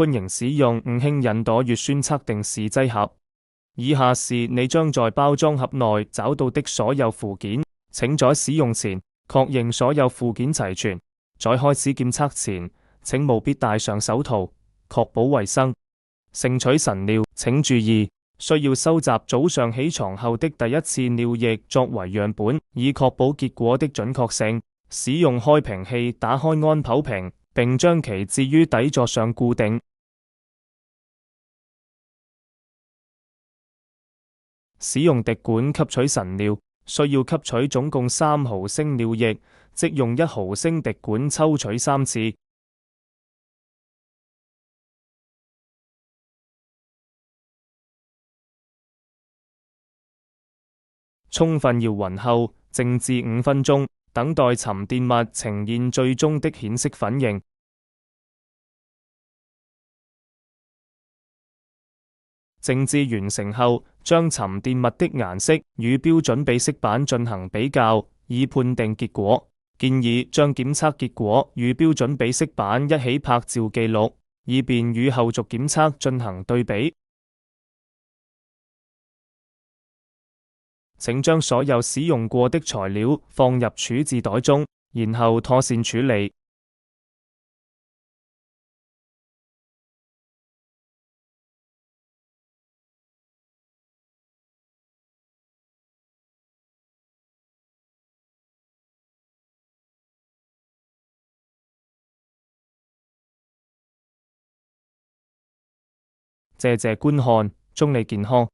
歡迎使用五氫吲哚乙酸測定試劑盒。以下是你將在包裝盒內找到的所有附件，請在使用前確認所有附件齊全。在開始檢測前，請務必戴上手套，確保衛生。盛取晨尿，請注意，需要收集早上起床後的第一次尿液作為樣本，以確保結果的準確性。使用開瓶器打開安剖瓶，並將其置於底座上固定。使用滴管吸取晨尿，需要吸取總共3毫升尿液，即用1毫升滴管抽取3次。充分搖勻後，靜置5分鐘，等待沉澱物呈現最終的顯色粉型。靜置完成後，將沉澱物的顏色與標準比色板進行比較，以判定結果。建議將檢測結果與標準比色板一起拍照記錄，以便與後續檢測進行對比。請將所有使用過的材料放入處置袋中，然後妥善處理。謝謝觀看，祝你健康。